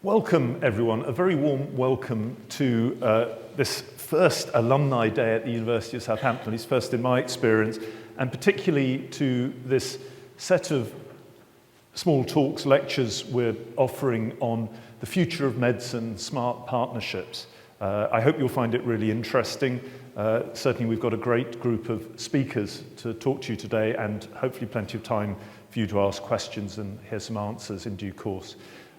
Welcome, everyone. A very warm welcome to this first alumni day at the University of Southampton, it's first in my experience, and particularly to this set of small talks, lectures we're offering on the future of medicine, smart partnerships. I hope you'll find it really interesting. Certainly we've got a great group of speakers to talk to you today, and hopefully plenty of time for you to ask questions and hear some answers in due course.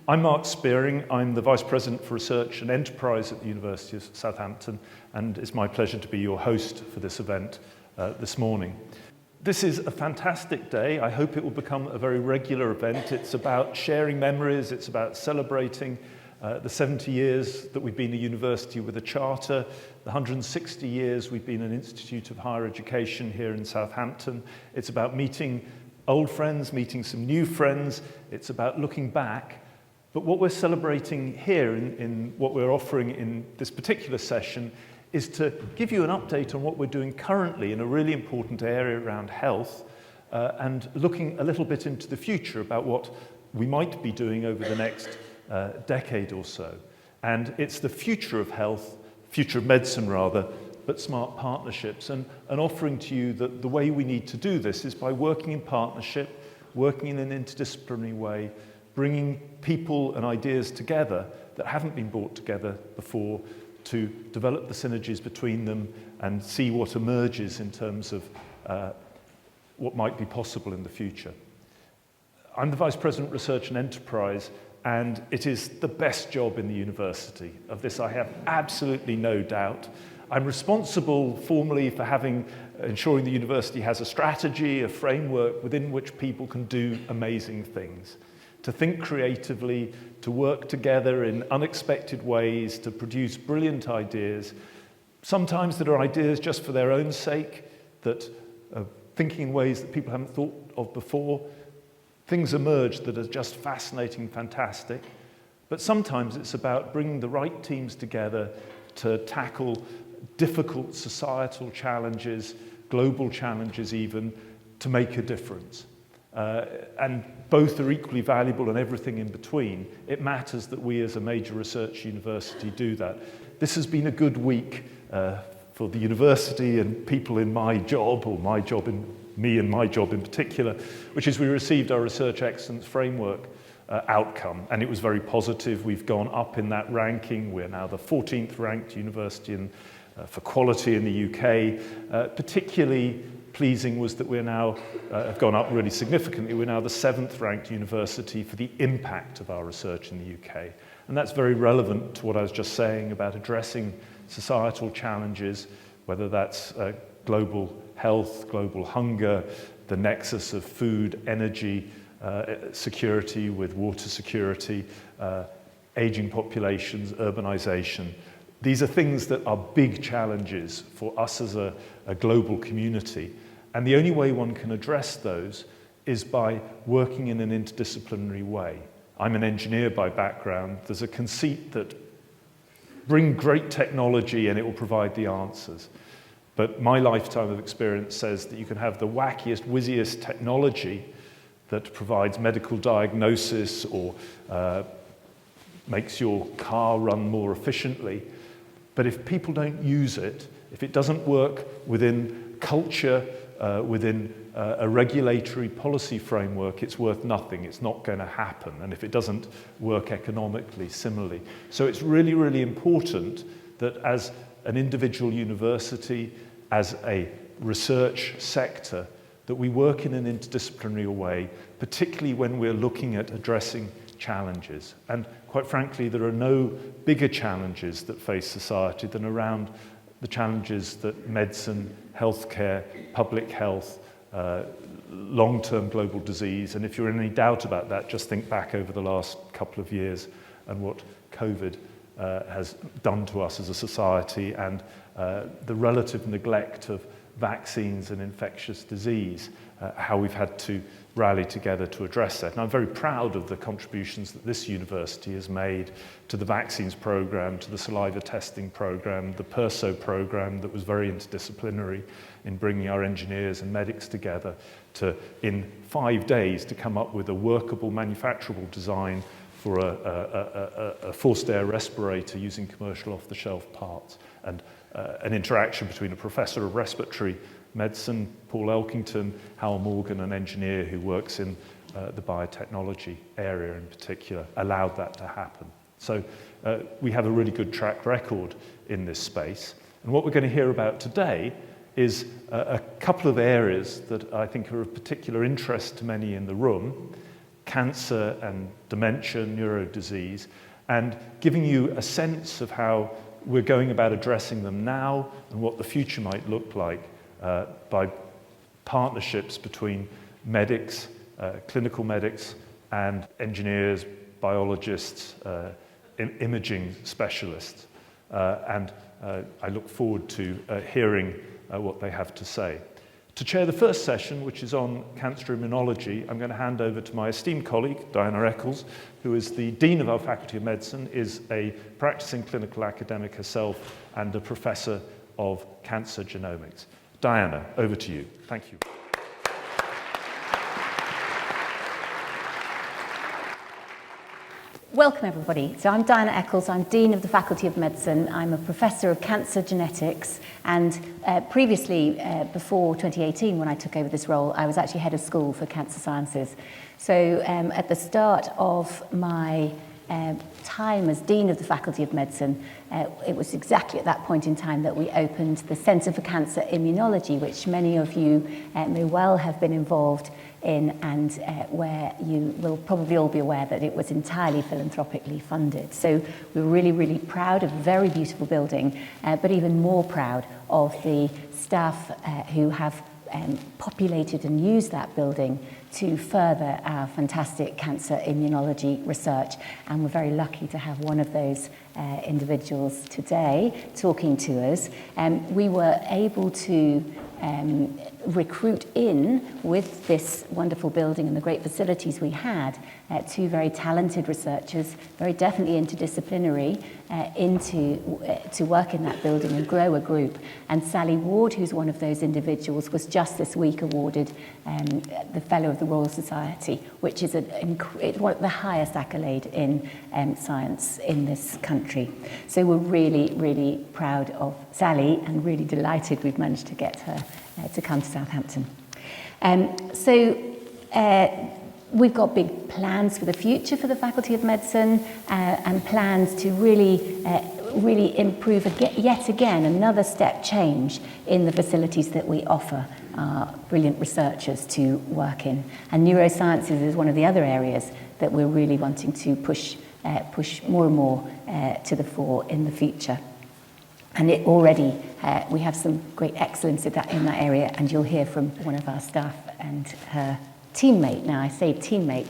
I'm Mark Spearing. I'm the Vice President for Research and Enterprise at the University of Southampton, and it's my pleasure to be your host for this event this morning. This is a fantastic day. I hope it will become a very regular event. It's about sharing memories. It's about celebrating the 70 years that we've been a university with a charter, the 160 years we've been an institute of higher education here in Southampton. It's about meeting old friends, meeting some new friends. It's about looking back. But what we're celebrating here in what we're offering in this particular session is to give you an update on what we're doing currently in a really important area around health and looking a little bit into the future about what we might be doing over the next decade or so. And it's the future of health, future of medicine rather, but smart partnerships, and offering to you that the way we need to do this is by working in partnership, working in an interdisciplinary way, bringing people and ideas together that haven't been brought together before to develop the synergies between them and see what emerges in terms of what might be possible in the future. I'm the Vice President Research and Enterprise, and it is the best job in the university. Of this I have absolutely no doubt. I'm responsible formally for ensuring the university has a strategy, a framework within which people can do amazing things. To think creatively, to work together in unexpected ways, to produce brilliant ideas, sometimes that are ideas just for their own sake, that are thinking in ways that people haven't thought of before. Things emerge that are just fascinating, fantastic. But sometimes it's about bringing the right teams together to tackle difficult societal challenges, global challenges even, to make a difference. And both are equally valuable and everything in between. It matters that we as a major research university do that. This has been a good week for the university and people in my job, or my job in particular, which is we received our Research Excellence Framework outcome, and it was very positive. We've gone up in that ranking. We're now the 14th ranked university for quality in the UK. Particularly pleasing was that we're now, have gone up really significantly, we're now the 7th ranked university for the impact of our research in the UK. And that's very relevant to what I was just saying about addressing societal challenges, whether that's global health, global hunger, the nexus of food, energy, security with water security, aging populations, urbanization. These are things that are big challenges for us as a global community. And the only way one can address those is by working in an interdisciplinary way. I'm an engineer by background. There's a conceit that bring great technology and it will provide the answers. But my lifetime of experience says that you can have the wackiest, whizziest technology that provides medical diagnosis or makes your car run more efficiently. But if people don't use it, if it doesn't work within culture, within a regulatory policy framework, it's worth nothing. It's not going to happen. And if it doesn't work economically, similarly. So it's really, really important that as an individual university, as a research sector, that we work in an interdisciplinary way, particularly when we're looking at addressing challenges. And quite frankly, there are no bigger challenges that face society than around the challenges that medicine, healthcare, public health, long-term global disease, and if you're in any doubt about that, just think back over the last couple of years and what COVID has done to us as a society, and the relative neglect of vaccines and infectious disease, how we've had to rally together to address that. And I'm very proud of the contributions that this university has made to the vaccines program, to the saliva testing program, the PROSECO program that was very interdisciplinary in bringing our engineers and medics together to, in 5 days, to come up with a workable, manufacturable design for a forced air respirator using commercial off-the-shelf parts, and an interaction between a professor of respiratory medicine, Paul Elkington, Hal Morgan, an engineer who works in the biotechnology area in particular, allowed that to happen. So we have a really good track record in this space. And what we're going to hear about today is a couple of areas that I think are of particular interest to many in the room: cancer and dementia, neurodisease, and giving you a sense of how we're going about addressing them now and what the future might look like by partnerships between medics, clinical medics, and engineers, biologists, imaging specialists. And I look forward to hearing what they have to say. To chair the first session, which is on cancer immunology, I'm going to hand over to my esteemed colleague, Diana Eccles, who is the Dean of our Faculty of Medicine, is a practicing clinical academic herself, and a Professor of Cancer Genomics. Diana, over to you. Thank you. Welcome everybody. So I'm Diana Eccles, I'm Dean of the Faculty of Medicine. I'm a Professor of Cancer Genetics, and previously, before 2018 when I took over this role, I was actually Head of School for Cancer Sciences. So at the start of my time as Dean of the Faculty of Medicine, it was exactly at that point in time that we opened the Centre for Cancer Immunology, which many of you may well have been involved in, and where you will probably all be aware that it was entirely philanthropically funded. So we're really, really proud of a very beautiful building, but even more proud of the staff who have populated and used that building to further our fantastic cancer immunology research. And we're very lucky to have one of those individuals today talking to us. We were able to recruit in, with this wonderful building and the great facilities we had, two very talented researchers, very definitely interdisciplinary, to work in that building and grow a group. And Sally Ward, who's one of those individuals, was just this week awarded the Fellow of the Royal Society, which is one of the highest accolade in science in this country. So we're really, really proud of Sally and really delighted we've managed to get her to come to Southampton. We've got big plans for the future for the Faculty of Medicine, and plans to really improve yet again another step change in the facilities that we offer our brilliant researchers to work in. And neurosciences is one of the other areas that we're really wanting to push more and more to the fore in the future. And it already, we have some great excellence in that area, and you'll hear from one of our staff and her teammate. Now I say teammate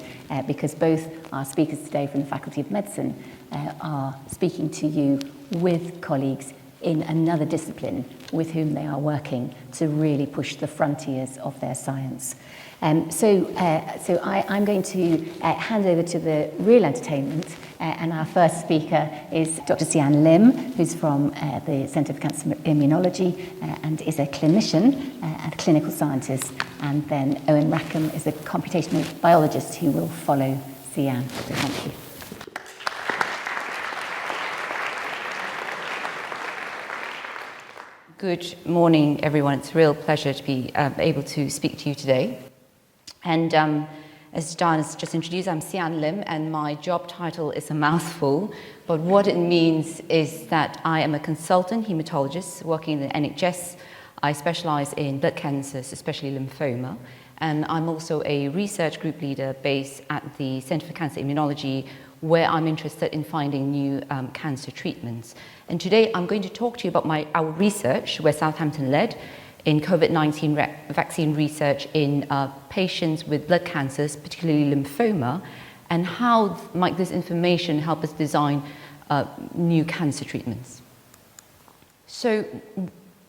because both our speakers today from the Faculty of Medicine are speaking to you with colleagues in another discipline with whom they are working to really push the frontiers of their science. So I'm going to hand over to the real entertainment, and our first speaker is Dr. Sian Lim, who's from the Centre for Cancer Immunology and is a clinician and clinical scientist, and then Owen Rackham is a computational biologist who will follow Sian. So thank you. Good morning, everyone. It's a real pleasure to be able to speak to you today. And as Diana's just introduced, I'm Sian Lim, and my job title is a mouthful, but what it means is that I am a consultant hematologist working in the NHS. I specialise in blood cancers, especially lymphoma, and I'm also a research group leader based at the Centre for Cancer Immunology, where I'm interested in finding new cancer treatments. And today I'm going to talk to you about our research, where Southampton led, in COVID-19 vaccine research in patients with blood cancers, particularly lymphoma, and how might this information help us design new cancer treatments. So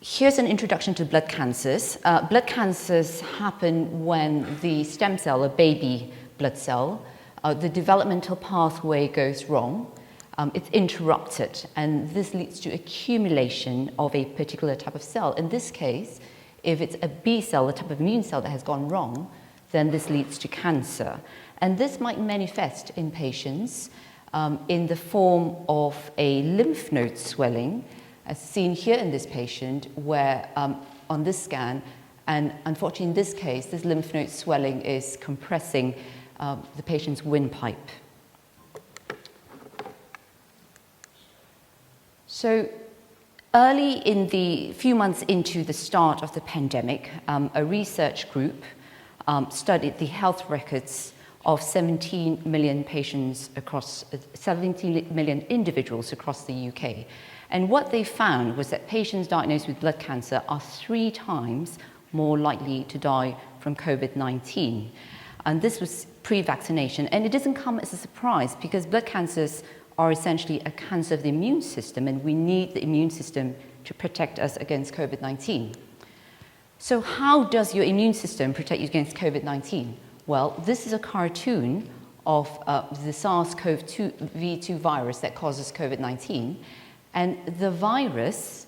here's an introduction to blood cancers. Blood cancers happen when the stem cell, a baby blood cell, the developmental pathway goes wrong. It's interrupted, and this leads to accumulation of a particular type of cell. In this case, if it's a B cell, the type of immune cell that has gone wrong, then this leads to cancer. And this might manifest in patients in the form of a lymph node swelling, as seen here in this patient, where on this scan, and unfortunately in this case, this lymph node swelling is compressing the patient's windpipe. So early in the few months into the start of the pandemic, a research group studied the health records of 17 million patients across 17 million individuals across the UK. And what they found was that patients diagnosed with blood cancer are 3 times more likely to die from COVID-19. And this was pre-vaccination. And it doesn't come as a surprise because blood cancers are essentially a cancer of the immune system, and we need the immune system to protect us against COVID-19. So how does your immune system protect you against COVID-19? Well, this is a cartoon of the SARS-CoV-2 virus that causes COVID-19. And the virus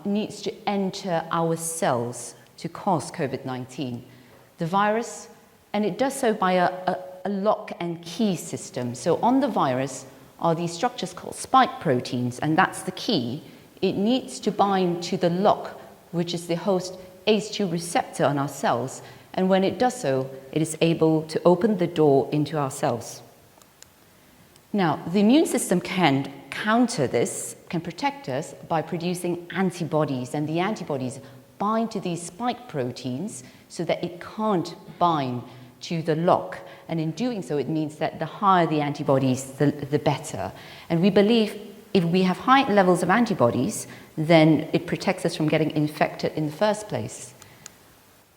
needs to enter our cells to cause COVID-19. The virus, and it does so by a lock and key system. So on the virus are these structures called spike proteins, and that's the key. It needs to bind to the lock, which is the host ACE2 receptor on our cells. And when it does so, it is able to open the door into our cells. Now, the immune system can counter this, can protect us by producing antibodies, and the antibodies bind to these spike proteins so that it can't bind to the lock. And in doing so, it means that the higher the antibodies, the better. And we believe if we have high levels of antibodies, then it protects us from getting infected in the first place.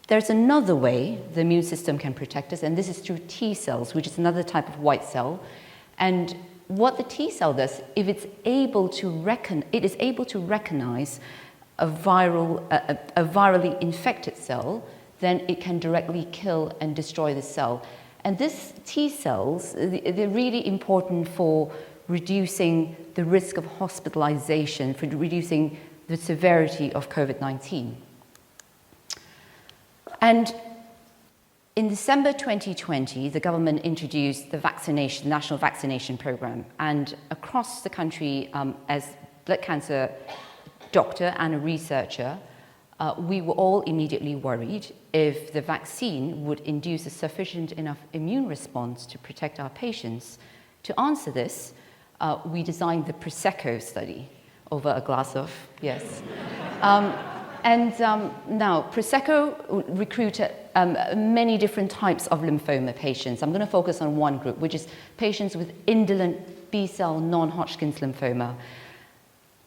There's another way the immune system can protect us, and this is through T cells, which is another type of white cell. And what the T cell does, if it's able to it is able to recognize a virally infected cell, then it can directly kill and destroy the cell. And these T cells, they're really important for reducing the risk of hospitalization, for reducing the severity of COVID-19. And in December 2020, the government introduced the national vaccination program. And across the country, as blood cancer doctor and a researcher, we were all immediately worried if the vaccine would induce a sufficient enough immune response to protect our patients. To answer this, we designed the PROSECO study over a glass of, yes. Now, PROSECO recruited many different types of lymphoma patients. I'm going to focus on one group, which is patients with indolent B-cell non-Hodgkin's lymphoma.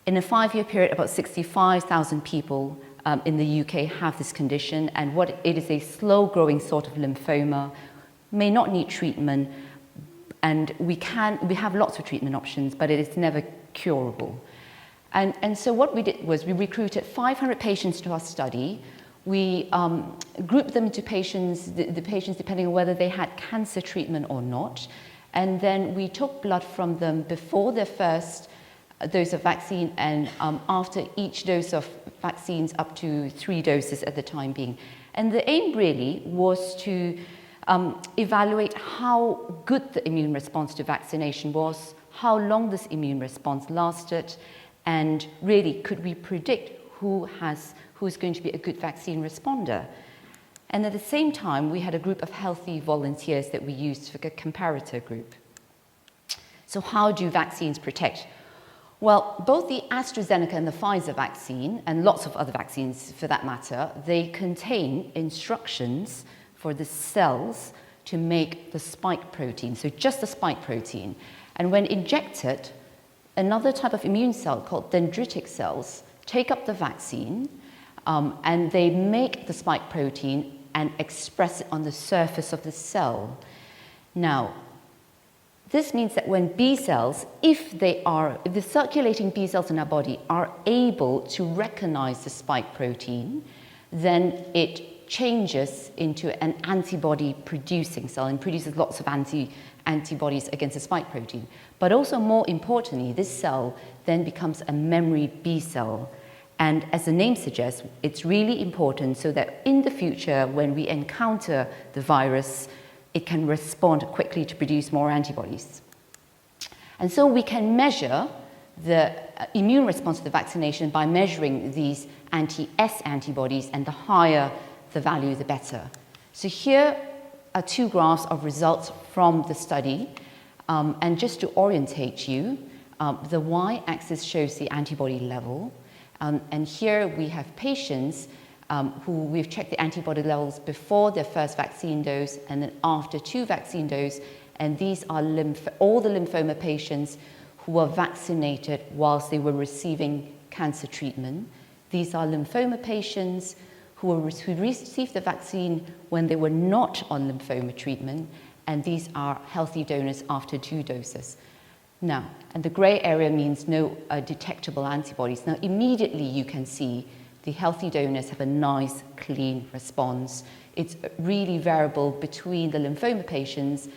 In a 5-year period, about 65,000 people in the UK have this condition, and it is a slow-growing sort of lymphoma, may not need treatment, and we have lots of treatment options, but it is never curable. And so what we did was we recruited 500 patients to our study. We grouped them into patients, the patients depending on whether they had cancer treatment or not. And then we took blood from them before their first dose of vaccine and after each dose of vaccines up to 3 doses at the time being. And the aim really was to evaluate how good the immune response to vaccination was, how long this immune response lasted, and really, could we predict who is going to be a good vaccine responder? And at the same time, we had a group of healthy volunteers that we used for a comparator group. So how do vaccines protect? Well, both the AstraZeneca and the Pfizer vaccine, and lots of other vaccines for that matter, they contain instructions for the cells to make the spike protein, so just the spike protein. And when injected, another type of immune cell called dendritic cells take up the vaccine and they make the spike protein and express it on the surface of the cell. Now, this means that when B cells, if the circulating B cells in our body are able to recognize the spike protein, then it changes into an antibody-producing cell and produces lots of antibodies against the spike protein. But also more importantly, this cell then becomes a memory B cell. And as the name suggests, it's really important so that in the future, when we encounter the virus, it can respond quickly to produce more antibodies. And so we can measure the immune response to the vaccination by measuring these anti-S antibodies, and the higher the value, the better. So here are two graphs of results from the study. And just to orientate you, the y-axis shows the antibody level. And here we have patients who we've checked the antibody levels before their first vaccine dose and then after 2 vaccine doses. And these are all the lymphoma patients who were vaccinated whilst they were receiving cancer treatment. These are lymphoma patients who received the vaccine when they were not on lymphoma treatment, and these are healthy donors after 2 doses. Now, and the grey area means no detectable antibodies. Now, immediately you can see the healthy donors have a nice, clean response. It's really variable between the lymphoma patients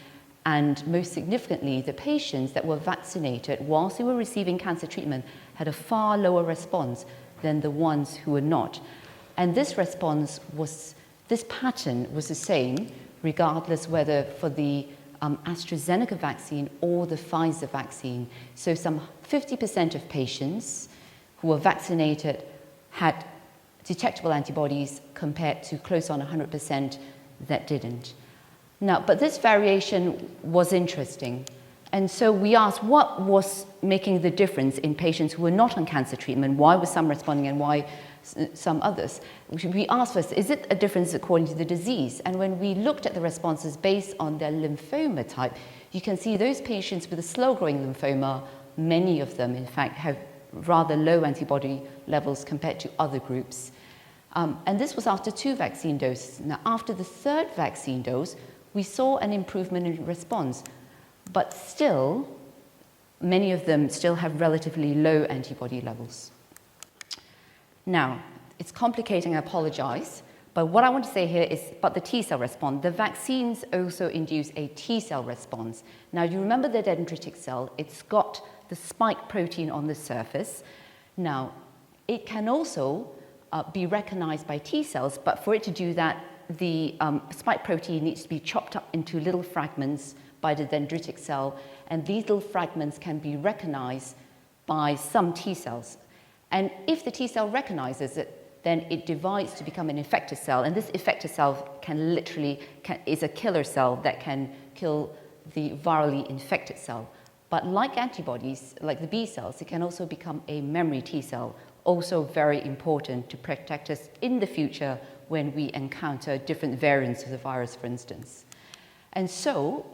and, most significantly, the patients that were vaccinated whilst they were receiving cancer treatment had a far lower response than the ones who were not. And this response was, this pattern was the same regardless whether for the AstraZeneca vaccine or the Pfizer vaccine. So some 50% of patients who were vaccinated had detectable antibodies compared to close on 100% that didn't. Now, but this variation was interesting. And so we asked what was making the difference in patients who were not on cancer treatment. Why were some responding and why some others? We asked first, is it a difference according to the disease? And when we looked at the responses based on their lymphoma type, you can see those patients with a slow-growing lymphoma, many of them, in fact, have rather low antibody levels compared to other groups. And this was after 2 vaccine doses. Now, after the 3rd vaccine dose, we saw an improvement in response, but still, many of them still have relatively low antibody levels. Now, it's complicating, I apologize, but what I want to say here is about the T-cell response. The vaccines also induce a T-cell response. Now, you remember the dendritic cell, it's got the spike protein on the surface. Now, it can also be recognized by T-cells, but for it to do that, the spike protein needs to be chopped up into little fragments by the dendritic cell, and these little fragments can be recognized by some T-cells. And if the T-cell recognizes it, then it divides to become an effector cell, and this effector cell is a killer cell that can kill the virally infected cell. But like antibodies, like the B cells, it can also become a memory T-cell, also very important to protect us in the future when we encounter different variants of the virus, for instance. And so,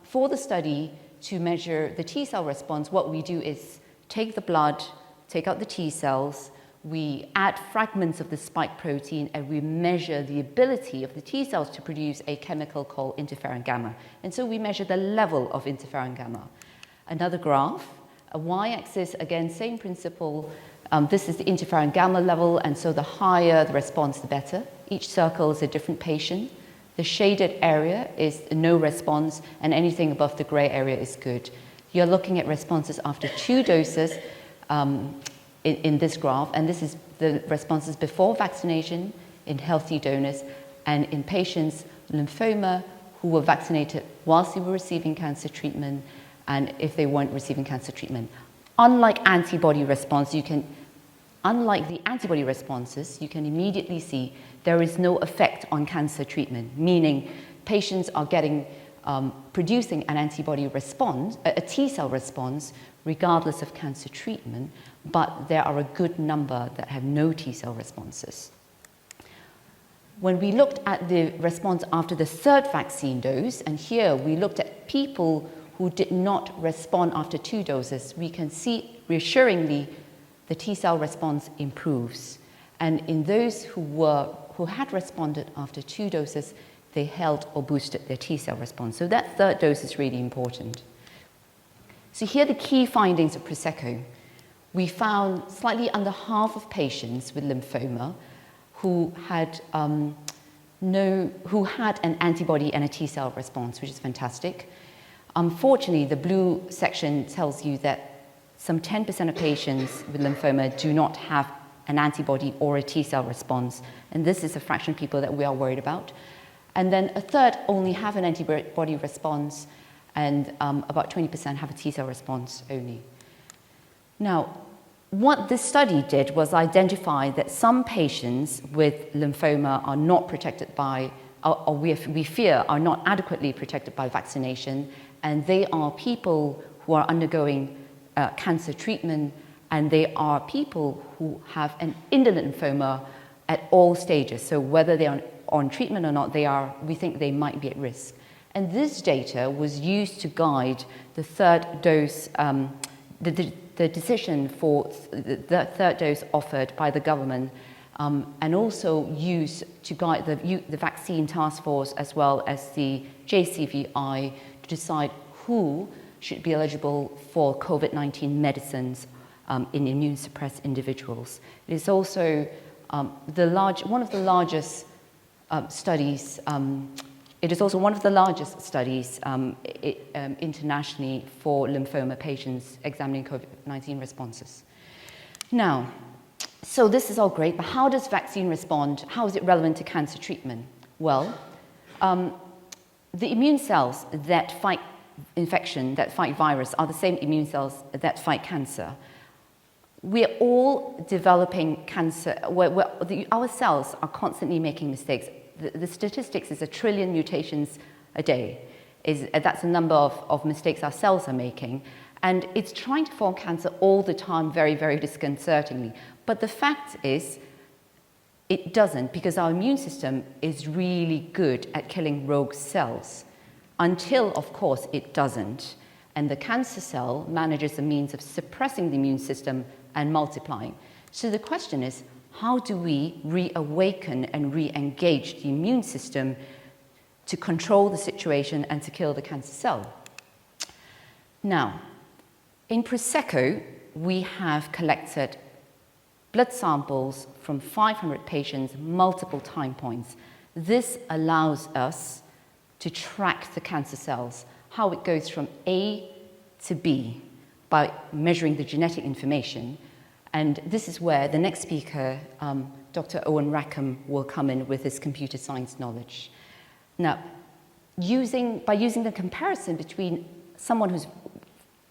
for the study to measure the T-cell response, what we do is take the blood, take out the T-cells, we add fragments of the spike protein, and we measure the ability of the T-cells to produce a chemical called interferon gamma. And so we measure the level of interferon gamma. Another graph, a y-axis, again, same principle. This is the interferon gamma level, and so the higher the response, the better. Each circle is a different patient. The shaded area is no response, and anything above the gray area is good. You're looking at responses after 2 doses in this graph, and this is the responses before vaccination in healthy donors and in patients lymphoma who were vaccinated whilst they were receiving cancer treatment and if they weren't receiving cancer treatment. Unlike the antibody responses, you can immediately see there is no effect on cancer treatment, meaning patients are producing an antibody response, a T-cell response, regardless of cancer treatment, but there are a good number that have no T-cell responses. When we looked at the response after the 3rd vaccine dose, and here we looked at people who did not respond after 2 doses, we can see reassuringly the T-cell response improves. And in those who had responded after 2 doses, they held or boosted their T-cell response. So that 3rd dose is really important. So here are the key findings of PROSECO. We found slightly under half of patients with lymphoma who had an antibody and a T-cell response, which is fantastic. Unfortunately, the blue section tells you that some 10% of patients with lymphoma do not have an antibody or a T-cell response, and this is a fraction of people that we are worried about. And then a third only have an antibody response, and about 20% have a T-cell response only. Now, what this study did was identify that some patients with lymphoma are not protected by, or we fear are not adequately protected by vaccination, and they are people who are undergoing cancer treatment, and they are people who have an indolent lymphoma at all stages. So whether they are on treatment or not, we think they might be at risk. And this data was used to guide the third dose, the decision for the third dose offered by the government, and also used to guide the vaccine task force as well as the JCVI to decide who should be eligible for COVID-19 medicines in immune-suppressed individuals. It is also one of the largest studies. It is also one of the largest studies internationally for lymphoma patients examining COVID-19 responses. Now, so this is all great, but how does vaccine respond? How is it relevant to cancer treatment? Well, the immune cells that fight infection, that fight virus, are the same immune cells that fight cancer. We're all developing cancer. Our cells are constantly making mistakes. The statistics is 1 trillion mutations a day. That's the number of mistakes our cells are making. And it's trying to form cancer all the time, very, very disconcertingly. But the fact is, it doesn't, because our immune system is really good at killing rogue cells. Until, of course, it doesn't. And the cancer cell manages a means of suppressing the immune system and multiplying. So the question is, how do we reawaken and re-engage the immune system to control the situation and to kill the cancer cell? Now, in PROSECO, we have collected blood samples from 500 patients, multiple time points. This allows us to track the cancer cells, how it goes from A to B by measuring the genetic information. And this is where the next speaker, Dr. Owen Rackham, will come in with his computer science knowledge. Now, by using the comparison between someone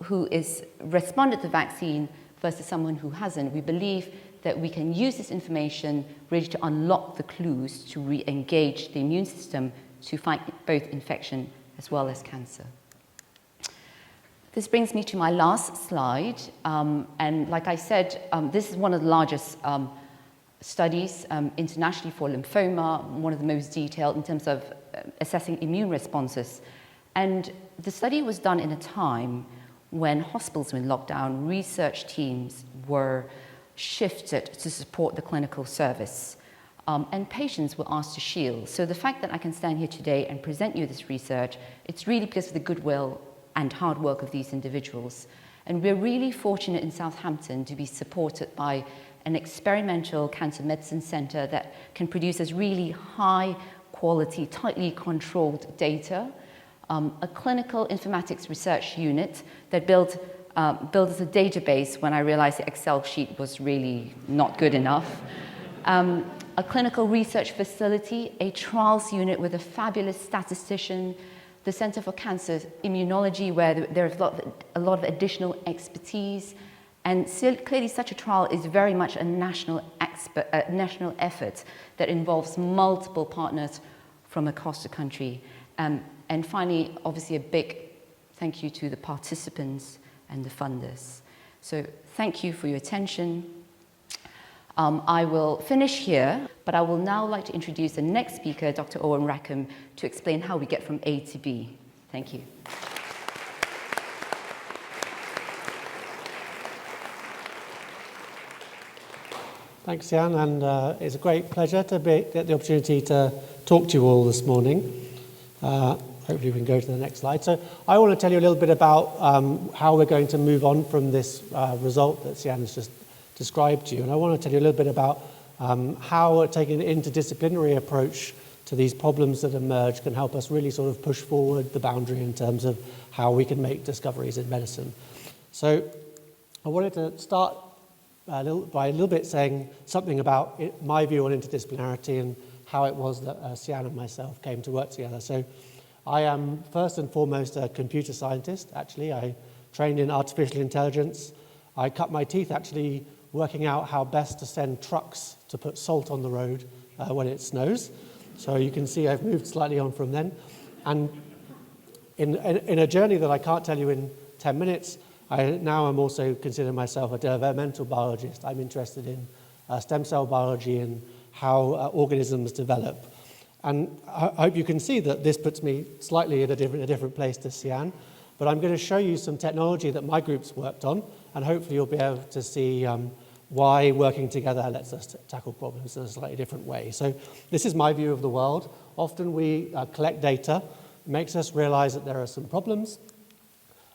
who is responded to the vaccine versus someone who hasn't, we believe that we can use this information really to unlock the clues to re-engage the immune system to fight both infection as well as cancer. This brings me to my last slide, and like I said, this is one of the largest studies internationally for lymphoma, one of the most detailed in terms of assessing immune responses. And the study was done in a time when hospitals were in lockdown, research teams were shifted to support the clinical service, and patients were asked to shield. So the fact that I can stand here today and present you this research, it's really because of the goodwill and hard work of these individuals. And we're really fortunate in Southampton to be supported by an experimental cancer medicine center that can produce this really high quality, tightly controlled data, a clinical informatics research unit that built us a database when I realized the Excel sheet was really not good enough, a clinical research facility, a trials unit with a fabulous statistician, the Center for Cancer Immunology, where there is a lot of additional expertise. And clearly such a trial is very much a national effort that involves multiple partners from across the country. And finally, obviously, a big thank you to the participants and the funders. So thank you for your attention. I will finish here, but I will now like to introduce the next speaker, Dr. Owen Rackham, to explain how we get from A to B. Thank you. Thanks, Jan, and it's a great pleasure to get the opportunity to talk to you all this morning. Hopefully we can go to the next slide. So I want to tell you a little bit about how we're going to move on from this result that Jan has just described to you. And I want to tell you a little bit about how taking an interdisciplinary approach to these problems that emerge can help us really sort of push forward the boundary in terms of how we can make discoveries in medicine. So I wanted to start by a little bit saying something about my view on interdisciplinarity and how it was that Sian and myself came to work together. So I am first and foremost a computer scientist, actually. I trained in artificial intelligence. I cut my teeth actually working out how best to send trucks to put salt on the road when it snows. So you can see I've moved slightly on from then. And in a journey that I can't tell you in 10 minutes, I now am also considering myself a developmental biologist. I'm interested in stem cell biology and how organisms develop. And I hope you can see that this puts me slightly in a different place to Sian, but I'm going to show you some technology that my group's worked on, and hopefully you'll be able to see why working together lets us tackle problems in a slightly different way. So this is my view of the world. Often we collect data, it makes us realize that there are some problems,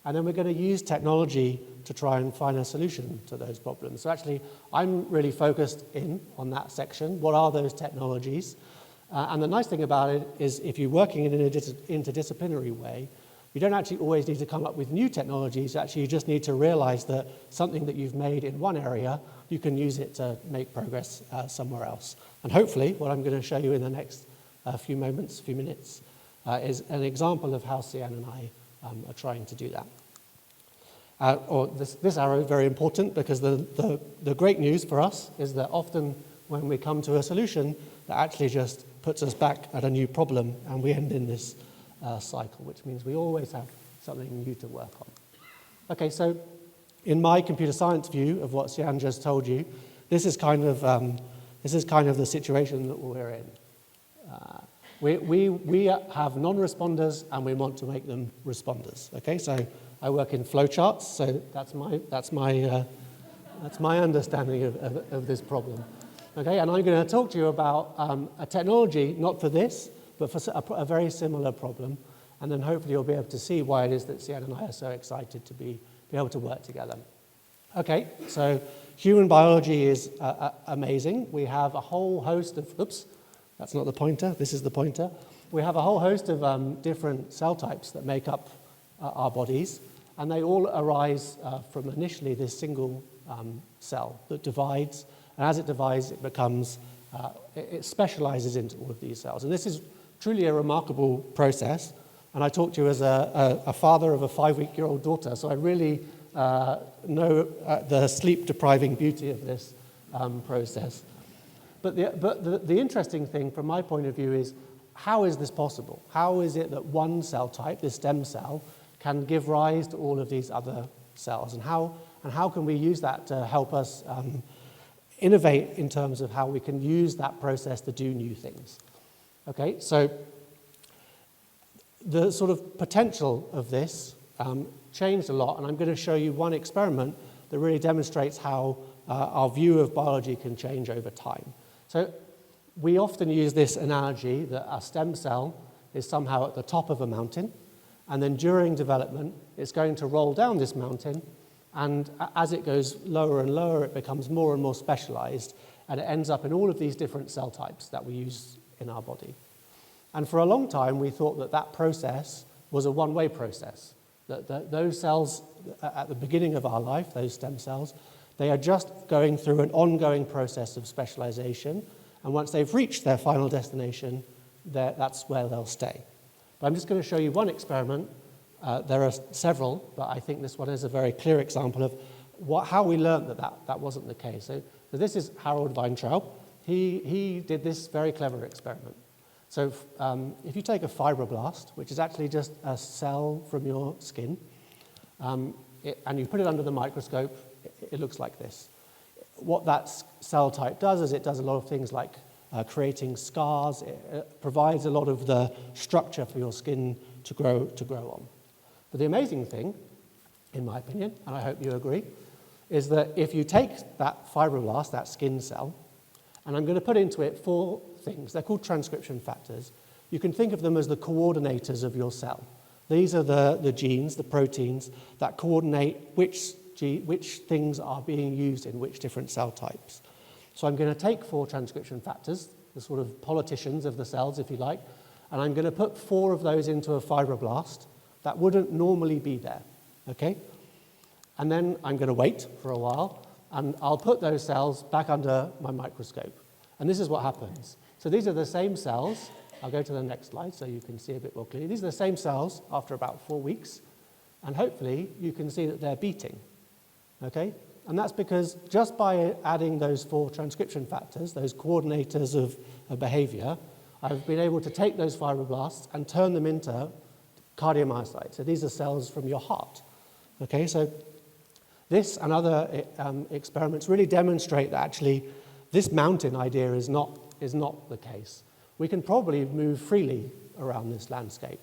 and then we're going to use technology to try and find a solution to those problems. So actually, I'm really focused in on that section. What are those technologies? And the nice thing about it is if you're working in an interdisciplinary way, you don't actually always need to come up with new technologies. Actually, you just need to realize that something that you've made in one area, you can use it to make progress somewhere else. And hopefully, what I'm going to show you in the next few minutes, is an example of how Sian and I are trying to do that. This arrow is very important because the great news for us is that often when we come to a solution, that actually just puts us back at a new problem and we end in this cycle, which means we always have something new to work on. Okay, so in my computer science view of what Sian just told you, this is kind of the situation that we're in. We have non-responders and we want to make them responders. Okay, so I work in flowcharts, so that's my understanding of this problem. Okay, and I'm going to talk to you about a technology, not for this, but for a very similar problem, and then hopefully you'll be able to see why it is that Sian and I are so excited to be able to work together. Okay, so human biology is amazing. We have a whole host of, oops, that's not the pointer, this is the pointer. We have a whole host of different cell types that make up our bodies, and they all arise from initially this single cell that divides, and as it divides, it becomes, it specializes into all of these cells. And this is truly a remarkable process, and I talk to you as a father of a 5-week-old daughter, so I really know the sleep-depriving beauty of this process. But the interesting thing from my point of view is, how is this possible? How is it that one cell type, this stem cell, can give rise to all of these other cells? And how can we use that to help us innovate in terms of how we can use that process to do new things? Okay, so the sort of potential of this changed a lot, and I'm going to show you one experiment that really demonstrates how our view of biology can change over time. So we often use this analogy that a stem cell is somehow at the top of a mountain, and then during development, it's going to roll down this mountain, and as it goes lower and lower, it becomes more and more specialized, and it ends up in all of these different cell types that we use in our body. And for a long time, we thought that that process was a one-way process, that those cells at the beginning of our life, those stem cells, they are just going through an ongoing process of specialization, and once they've reached their final destination, that's where they'll stay. But I'm just going to show you one experiment. There are several, but I think this one is a very clear example of how we learned that wasn't the case. So this is Harold Weintraub. He did this very clever experiment. So if you take a fibroblast, which is actually just a cell from your skin, and you put it under the microscope, it looks like this. What that cell type does is it does a lot of things like creating scars. It provides a lot of the structure for your skin to grow on. But the amazing thing, in my opinion, and I hope you agree, is that if you take that fibroblast, that skin cell, and I'm going to put into it 4 things. They're called transcription factors. You can think of them as the coordinators of your cell. These are the genes, the proteins, that coordinate which things are being used in which different cell types. So I'm going to take 4 transcription factors, the sort of politicians of the cells, if you like, and I'm going to put 4 of those into a fibroblast that wouldn't normally be there, okay? And then I'm going to wait for a while, and I'll put those cells back under my microscope. And this is what happens. So these are the same cells. I'll go to the next slide so you can see a bit more clearly. These are the same cells after about 4 weeks, and hopefully you can see that they're beating, okay? And that's because just by adding those 4 transcription factors, those coordinators of behavior, I've been able to take those fibroblasts and turn them into cardiomyocytes. So these are cells from your heart, okay? So this and other experiments really demonstrate that actually this mountain idea is not the case. We can probably move freely around this landscape.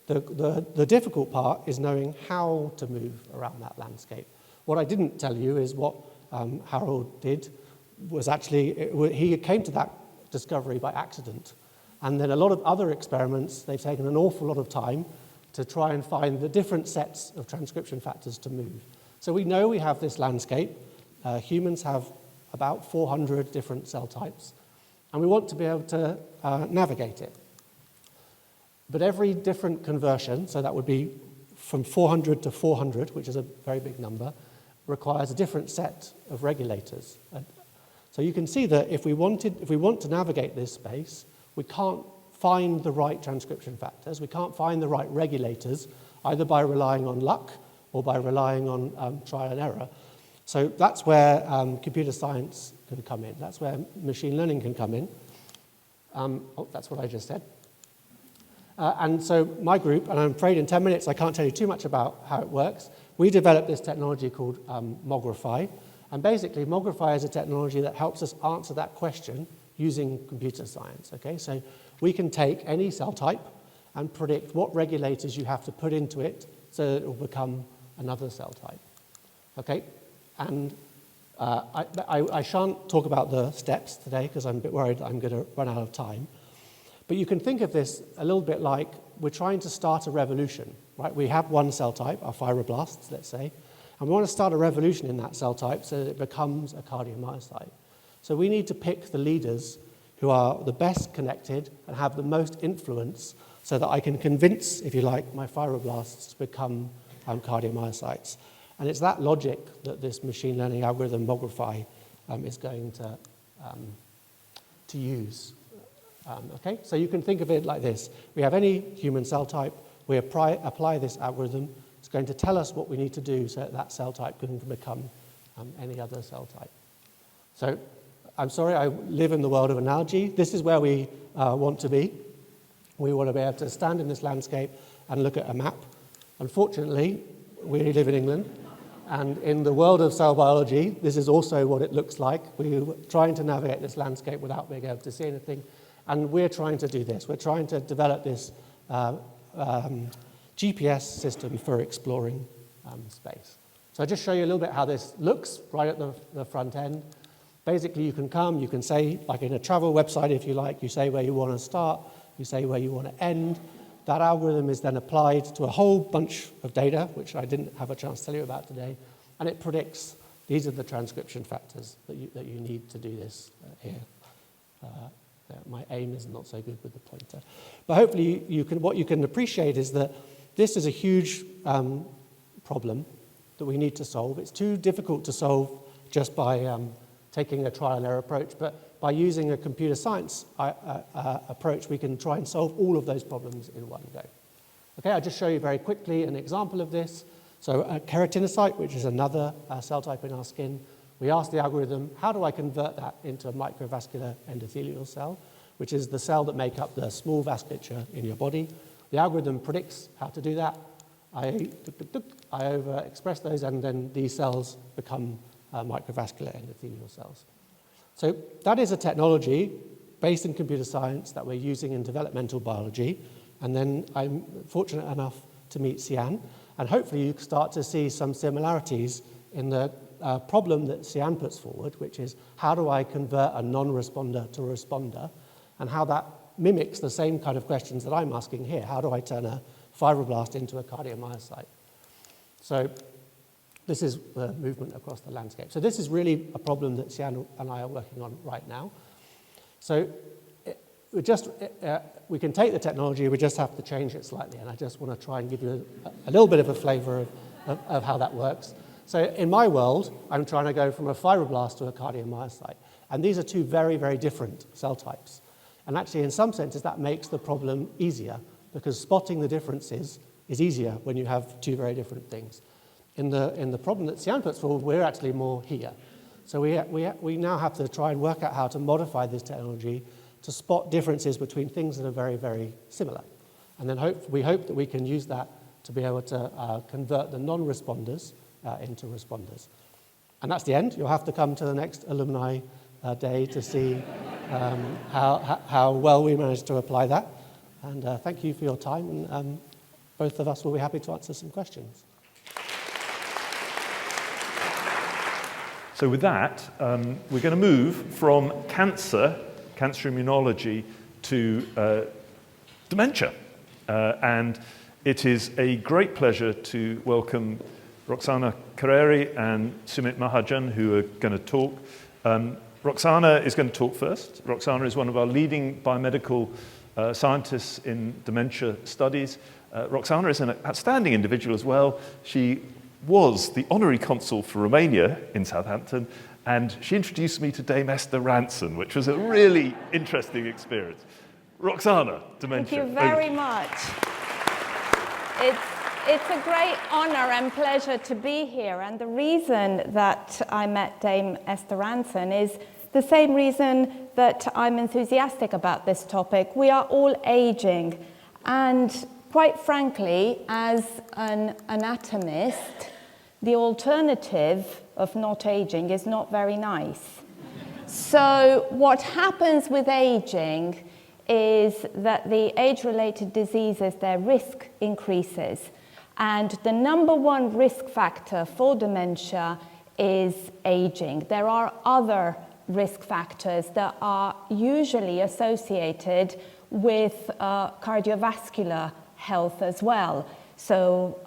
The difficult part is knowing how to move around that landscape. What I didn't tell you is what Harold did was actually, he came to that discovery by accident. And then a lot of other experiments, they've taken an awful lot of time to try and find the different sets of transcription factors to move. So we know we have this landscape. Humans have about 400 different cell types, and we want to be able to navigate it. But every different conversion, so that would be from 400 to 400, which is a very big number, requires a different set of regulators. So you can see that if we want to navigate this space, we can't find the right transcription factors, we can't find the right regulators, either by relying on luck or by relying on trial and error. So that's where computer science can come in. That's where machine learning can come in. That's what I just said. And so my group, and I'm afraid in 10 minutes I can't tell you too much about how it works, we developed this technology called Mogrify. And basically, Mogrify is a technology that helps us answer that question using computer science. Okay? So we can take any cell type and predict what regulators you have to put into it so that it will become another cell type. Okay? And I shan't talk about the steps today because I'm a bit worried I'm going to run out of time. But you can think of this a little bit like we're trying to start a revolution, right? We have one cell type, our fibroblasts, let's say, and we want to start a revolution in that cell type so that it becomes a cardiomyocyte. So we need to pick the leaders who are the best connected and have the most influence so that I can convince, if you like, my fibroblasts to become cardiomyocytes. And it's that logic that this machine learning algorithm, Mogrify, is going to use. Okay, so you can think of it like this. We have any human cell type, we apply this algorithm, it's going to tell us what we need to do so that that cell type can become any other cell type. So I'm sorry, I live in the world of analogy. This is where we want to be. We want to be able to stand in this landscape and look at a map. Unfortunately, we live in England, and in the world of cell biology, this is also what it looks like. We're trying to navigate this landscape without being able to see anything. And we're trying to do this. We're trying to develop this GPS system for exploring space. So I'll just show you a little bit how this looks right at the front end. Basically, you can come, you can say, like in a travel website, if you like, you say where you want to start, you say where you want to end. That algorithm is then applied to a whole bunch of data, which I didn't have a chance to tell you about today, and it predicts these are the transcription factors that you need to do this here. My aim is not so good with the pointer. But hopefully what you can appreciate is that this is a huge problem that we need to solve. It's too difficult to solve just by taking a trial and error approach, but by using a computer science approach, we can try and solve all of those problems in one go. Okay, I'll just show you very quickly an example of this. So a keratinocyte, which is another cell type in our skin, we asked the algorithm, how do I convert that into a microvascular endothelial cell, which is the cell that make up the small vasculature in your body. The algorithm predicts how to do that. I overexpress those, and then these cells become microvascular endothelial cells. So that is a technology based in computer science that we're using in developmental biology. And then I'm fortunate enough to meet Sian, and hopefully you can start to see some similarities in the problem that Sian puts forward, which is how do I convert a non-responder to a responder, and how that mimics the same kind of questions that I'm asking here. How do I turn a fibroblast into a cardiomyocyte? So this is the movement across the landscape. So this is really a problem that Sian and I are working on right now. So we can take the technology, we just have to change it slightly, and I just want to try and give you a little bit of a flavor of how that works. So in my world, I'm trying to go from a fibroblast to a cardiomyocyte. And these are two very, very different cell types. And actually, in some senses, that makes the problem easier, because spotting the differences is easier when you have two very different things. In the problem that Sian puts forward, we're actually more here. So we now have to try and work out how to modify this technology to spot differences between things that are very, very similar. And then we hope that we can use that to be able to convert the non-responders into responders. And that's the end. You'll have to come to the next alumni day to see how well we managed to apply that. And thank you for your time. And both of us will be happy to answer some questions. So with that, we're going to move from cancer immunology, to dementia. And it is a great pleasure to welcome Roxana Carreri and Sumit Mahajan, who are going to talk. Roxana is going to talk first. Roxana is one of our leading biomedical scientists in dementia studies. Roxana is an outstanding individual as well. She was the honorary consul for Romania in Southampton, and she introduced me to Dame Esther Ranson, which was a really interesting experience. Roxana, dementia. Thank you very much. It's a great honor and pleasure to be here, and the reason that I met Dame Esther Ranson is the same reason that I'm enthusiastic about this topic. We are all aging, and quite frankly, as an anatomist, the alternative of not aging is not very nice. So what happens with aging is that the age-related diseases, their risk increases. And the number one risk factor for dementia is aging. There are other risk factors that are usually associated with cardiovascular health as well. So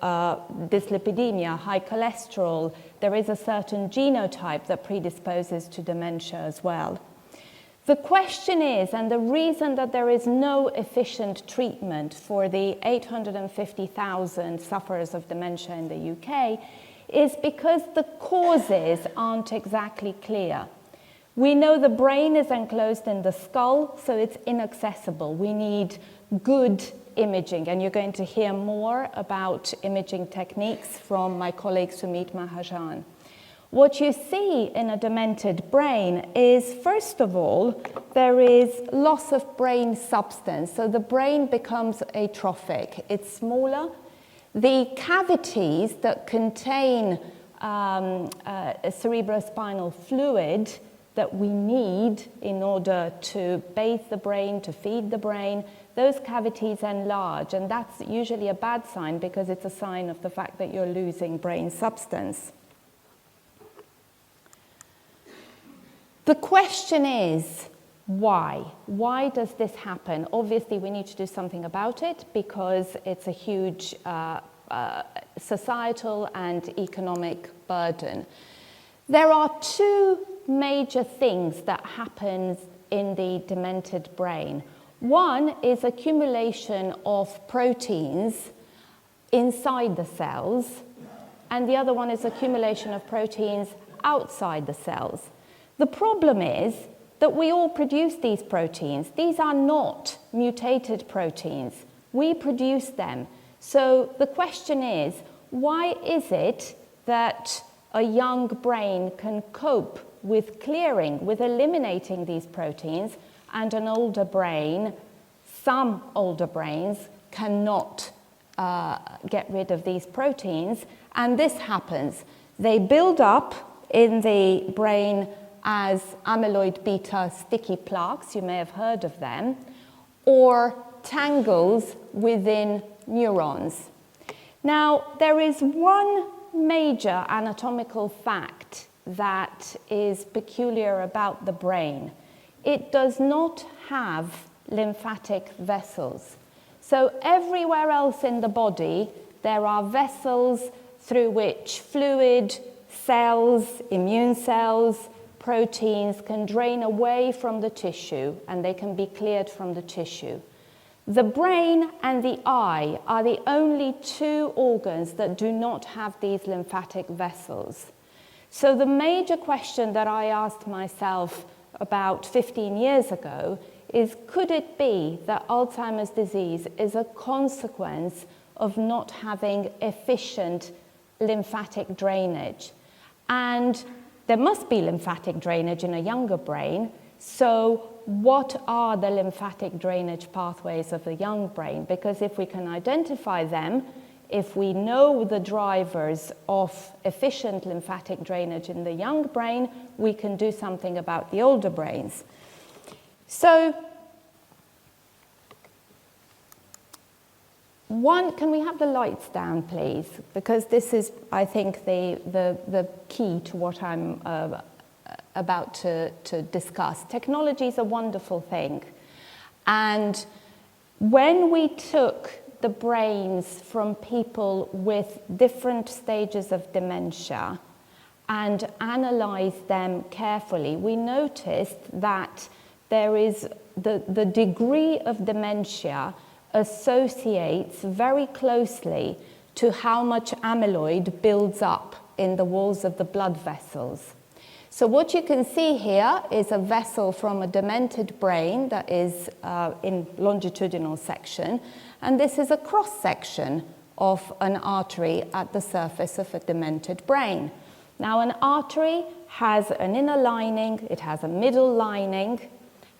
dyslipidemia, high cholesterol, there is a certain genotype that predisposes to dementia as well. The question is, and the reason that there is no efficient treatment for the 850,000 sufferers of dementia in the UK, is because the causes aren't exactly clear. We know the brain is enclosed in the skull, so it's inaccessible. We need good imaging, and you're going to hear more about imaging techniques from my colleague Sumit Mahajan. What you see in a demented brain is, first of all, there is loss of brain substance. So the brain becomes atrophic. It's smaller. The cavities that contain cerebrospinal fluid that we need in order to bathe the brain, to feed the brain, those cavities enlarge. And that's usually a bad sign because it's a sign of the fact that you're losing brain substance. The question is, why? Why does this happen? Obviously, we need to do something about it because it's a huge societal and economic burden. There are two major things that happen in the demented brain. One is accumulation of proteins inside the cells, and the other one is accumulation of proteins outside the cells. The problem is that we all produce these proteins. These are not mutated proteins. We produce them. So the question is, why is it that a young brain can cope with clearing, with eliminating these proteins, and an older brain, some older brains, cannot get rid of these proteins? And this happens. They build up in the brain as amyloid beta sticky plaques, you may have heard of them, or tangles within neurons. Now, there is one major anatomical fact that is peculiar about the brain. It does not have lymphatic vessels. So everywhere else in the body, there are vessels through which fluid, cells, immune cells, proteins can drain away from the tissue, and they can be cleared from the tissue. The brain and the eye are the only two organs that do not have these lymphatic vessels. So the major question that I asked myself about 15 years ago is, could it be that Alzheimer's disease is a consequence of not having efficient lymphatic drainage? And there must be lymphatic drainage in a younger brain, so what are the lymphatic drainage pathways of the young brain? Because if we can identify them, if we know the drivers of efficient lymphatic drainage in the young brain, we can do something about the older brains. So, can we have the lights down, please? Because this is, I think, the key to what I'm about to discuss. Technology is a wonderful thing. And when we took the brains from people with different stages of dementia and analyzed them carefully, we noticed that there is the degree of dementia associates very closely to how much amyloid builds up in the walls of the blood vessels. So what you can see here is a vessel from a demented brain that is in longitudinal section, and this is a cross-section of an artery at the surface of a demented brain. Now, an artery has an inner lining, it has a middle lining,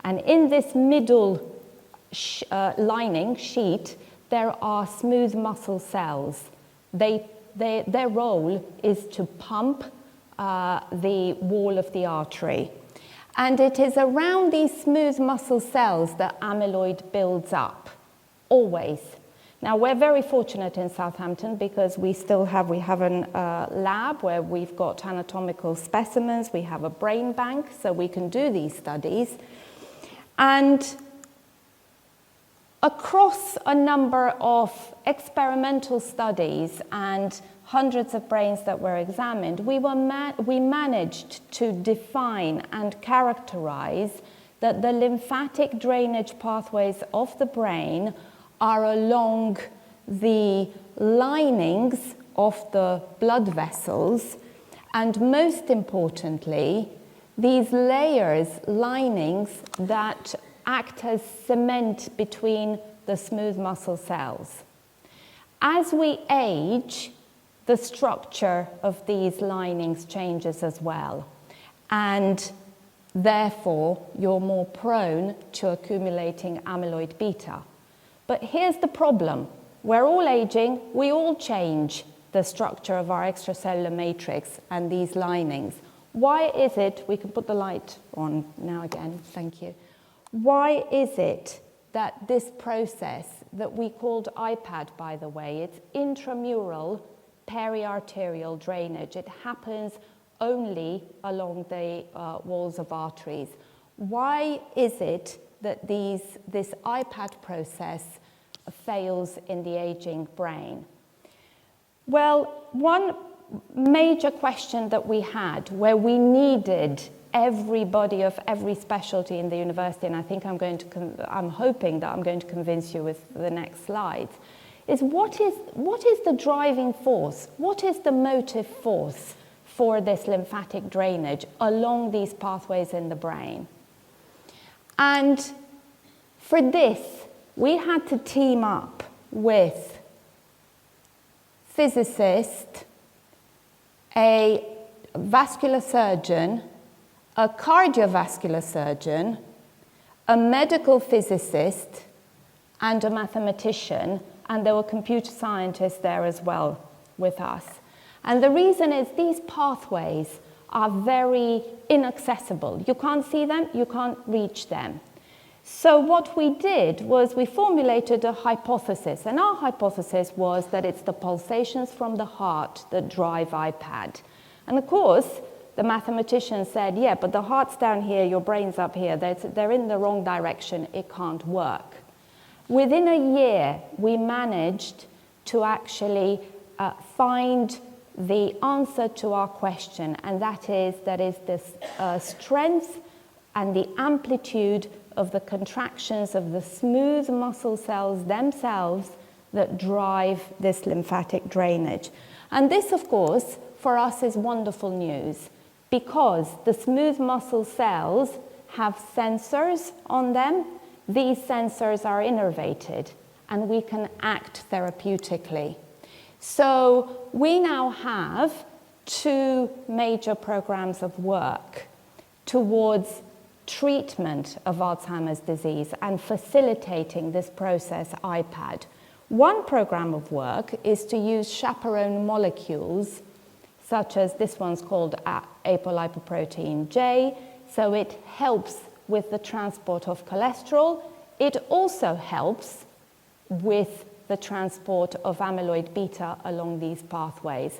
and in this middle lining sheet, there are smooth muscle cells. Their role is to pump the wall of the artery. And it is around these smooth muscle cells that amyloid builds up, always. Now, we're very fortunate in Southampton because we have a lab where we've got anatomical specimens, we have a brain bank, so we can do these studies. And across a number of experimental studies and hundreds of brains that were examined, we managed to define and characterize that the lymphatic drainage pathways of the brain are along the linings of the blood vessels, and most importantly, these linings that act as cement between the smooth muscle cells. As we age, the structure of these linings changes as well, and therefore you're more prone to accumulating amyloid beta. But here's the problem. We're all aging, we all change the structure of our extracellular matrix and these linings. Why is it, we can put the light on now again, thank you. Why is it that this process that we called IPAD, by the way, it's intramural periarterial drainage. It happens only along the walls of arteries. Why is it that this IPAD process fails in the aging brain? Well, one major question that we had, where we needed everybody of every specialty in the university, and I think I'm hoping that I'm going to convince you with the next slides, is what is the driving force? What is the motive force for this lymphatic drainage along these pathways in the brain? And for this, we had to team up with physicists, a vascular surgeon, a cardiovascular surgeon, a medical physicist, and a mathematician, and there were computer scientists there as well with us. And the reason is these pathways are very inaccessible. You can't see them, you can't reach them. So what we did was we formulated a hypothesis, and our hypothesis was that it's the pulsations from the heart that drive IPAD. And of course, the mathematician said, yeah, but the heart's down here, your brain's up here, they're in the wrong direction, it can't work. Within a year, we managed to actually find the answer to our question, and that is this strength and the amplitude of the contractions of the smooth muscle cells themselves that drive this lymphatic drainage. And this, of course, for us is wonderful news, because the smooth muscle cells have sensors on them, these sensors are innervated and we can act therapeutically. So we now have 2 major programs of work towards treatment of Alzheimer's disease and facilitating this process, IPAD. One program of work is to use chaperone molecules, such as this one's called apolipoprotein J, so it helps with the transport of cholesterol. It also helps with the transport of amyloid beta along these pathways.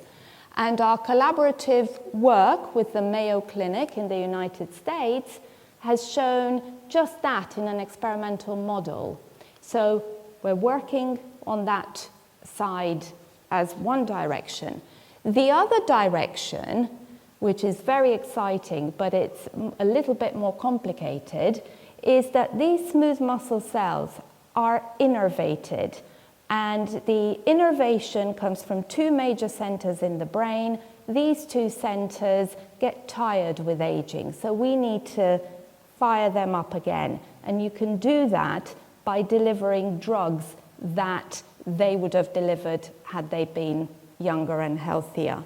And our collaborative work with the Mayo Clinic in the United States has shown just that in an experimental model. So we're working on that side as one direction. The other direction, which is very exciting, but it's a little bit more complicated, is that these smooth muscle cells are innervated. And the innervation comes from 2 major centers in the brain. These 2 centers get tired with aging, so we need to fire them up again. And you can do that by delivering drugs that they would have delivered had they been younger and healthier.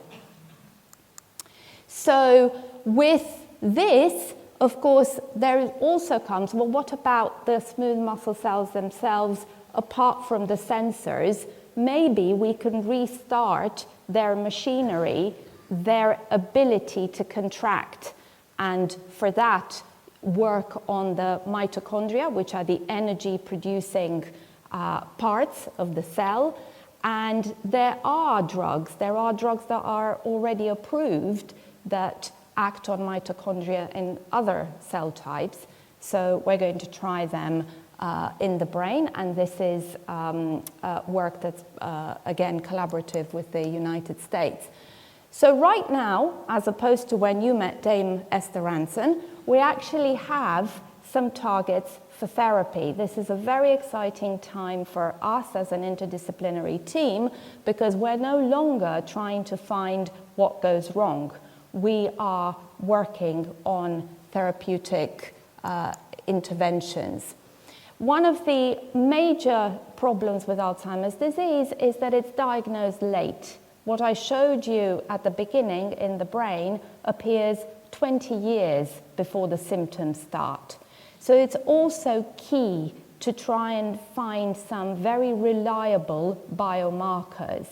So with this, of course, there also comes, well, what about the smooth muscle cells themselves apart from the sensors? Maybe we can restart their machinery, their ability to contract, and for that, work on the mitochondria, which are the energy-producing parts of the cell. And there are drugs that are already approved that act on mitochondria in other cell types. So we're going to try them in the brain, and this is work that's, again, collaborative with the United States. So right now, as opposed to when you met Dame Esther Ranson, we actually have some targets for therapy. This is a very exciting time for us as an interdisciplinary team because we're no longer trying to find what goes wrong. We are working on therapeutic interventions. One of the major problems with Alzheimer's disease is that it's diagnosed late. What I showed you at the beginning in the brain appears 20 years before the symptoms start. So it's also key to try and find some very reliable biomarkers.